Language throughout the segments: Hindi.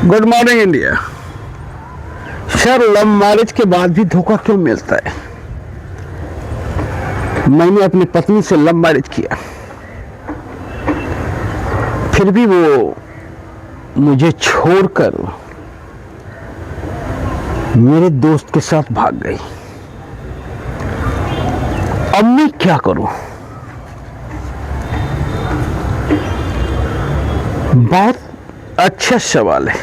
Good morning India. Sir, love marriage के बाद भी धोखा क्यों मिलता है? मैंने अपनी पत्नी से लव मैरिज किया, फिर भी वो मुझे छोड़कर मेरे दोस्त के साथ भाग गई। अब मैं क्या करूं? बहुत अच्छा सवाल है।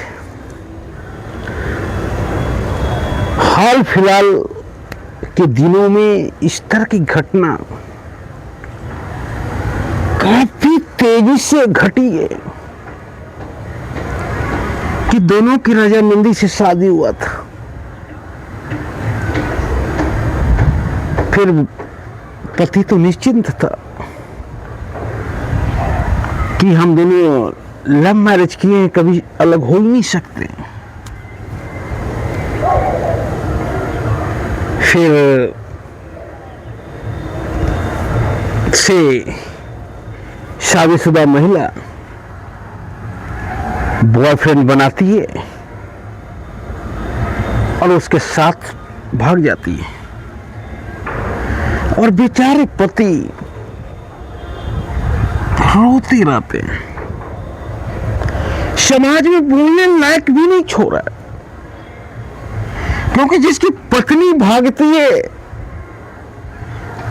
हाल फिलहाल के दिनों में इस तरह की घटना काफी तेजी से घटी है कि दोनों की रजामंदी से शादी हुआ था, फिर पति तो निश्चिंत था कि हम दोनों लव मैरिज किए, कभी अलग हो ही नहीं सकते। फिर से शादीशुदा महिला बॉयफ्रेंड बनाती है और उसके साथ भाग जाती है, और बेचारे पति रोते रहते हैं। समाज में बोलने लायक भी नहीं छोड़ा, क्योंकि जिसकी पत्नी भागती है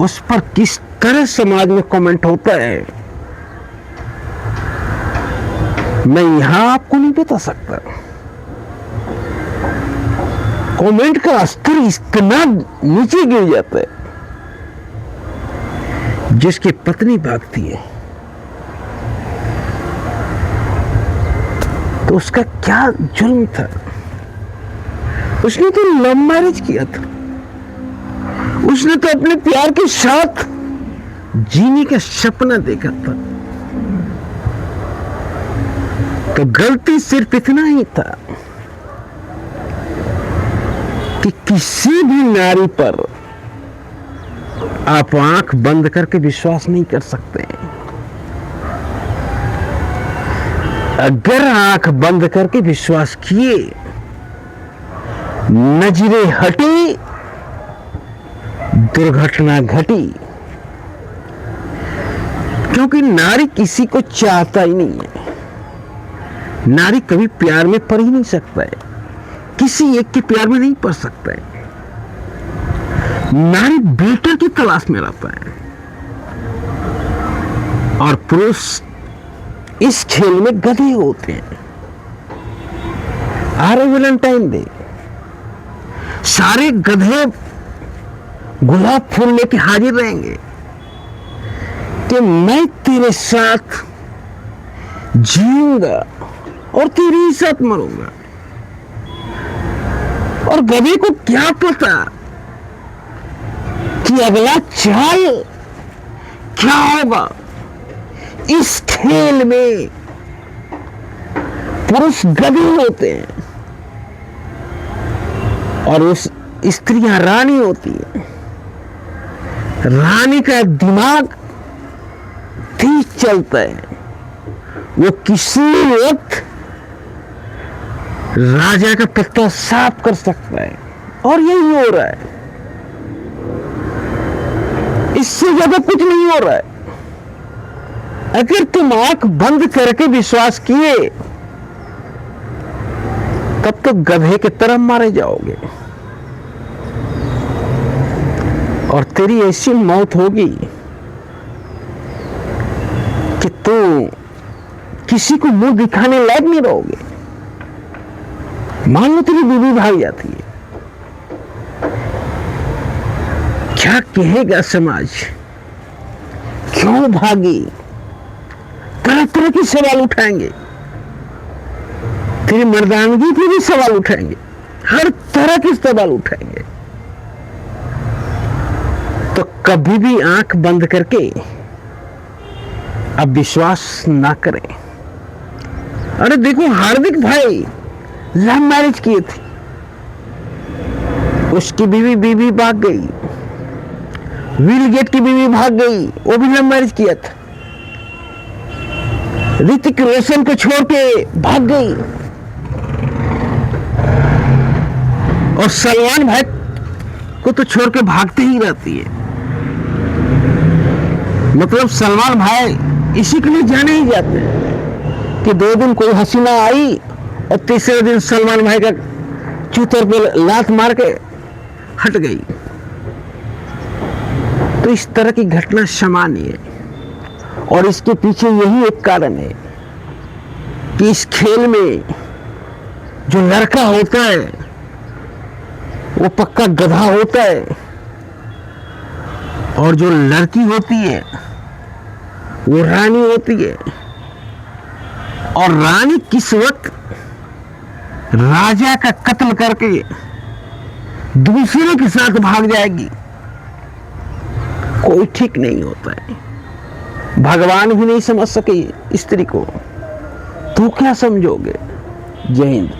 उस पर किस तरह समाज में कमेंट होता है, मैं यहां आपको नहीं बता सकता। कमेंट का स्तर इतना नीचे गिर जाता है। जिसकी पत्नी भागती है तो उसका क्या जुल्म था? उसने तो लव मैरिज किया था, उसने तो अपने प्यार के साथ जीने का सपना देखा था। तो गलती सिर्फ इतना ही था कि किसी भी नारी पर आप आंख बंद करके विश्वास नहीं कर सकते। अगर आंख बंद करके विश्वास किए, नजरें हटी, दुर्घटना घटी। क्योंकि नारी किसी को चाहता ही नहीं है। नारी कभी प्यार में पड़ ही नहीं सकता है, किसी एक के प्यार में नहीं पड़ सकता है। नारी बेटे की तलाश में रहता है, और पुरुष इस खेल में गधे होते हैं। आ रहे वैलेंटाइन डे, सारे गधे गुलाब फूल लेके हाजिर रहेंगे कि मैं तेरे साथ जीऊंगा और तेरे ही साथ मरूंगा। और गधे को क्या पता कि अगला चाल क्या होगा। इस खेल में पुरुष गधे होते हैं और उस स्त्रियां रानी होती है। रानी का दिमाग तेज चलता है, वो किसी वक्त राजा का पत्ता साफ कर सकता है, और यही हो रहा है। इससे ज्यादा कुछ नहीं हो रहा है। अगर तुम आंख बंद करके विश्वास किए, तब तो गधे की तरह मारे जाओगे, और तेरी ऐसी मौत होगी कि तुम किसी को मुंह दिखाने लायक नहीं रहोगे। मान लो तेरी बीवी भाग जाती है, क्या कहेगा समाज? क्यों भागी? तरह तरह के सवाल उठाएंगे, तेरी मर्दानगी पे भी सवाल उठाएंगे, हर तरह के सवाल उठाएंगे। तो कभी भी आंख बंद करके अब विश्वास ना करें। अरे देखो, हार्दिक भाई लव मैरिज किए थे, उसकी बीवी भाग गई। विल गेट की बीवी भाग गई, वो भी लव मैरिज किया था। ऋतिक रोशन को छोड़ के भाग गई। और सलमान भाई को तो छोड़ के भागते ही रहती है। मतलब सलमान भाई इसी के लिए जाने ही जाते हैं कि 2 दिन कोई हसीना आई और तीसरे दिन सलमान भाई का चूतर पे लात मार के हट गई। तो इस तरह की घटना सामान्य है और इसके पीछे यही एक कारण है कि इस खेल में जो लड़का होता है वो पक्का गधा होता है और जो लड़की होती है वो रानी होती है। और रानी किस वक्त राजा का कत्ल करके दूसरे के साथ भाग जाएगी कोई ठीक नहीं होता है। भगवान भी नहीं समझ सके स्त्री को, तू क्या समझोगे। जय हिंद।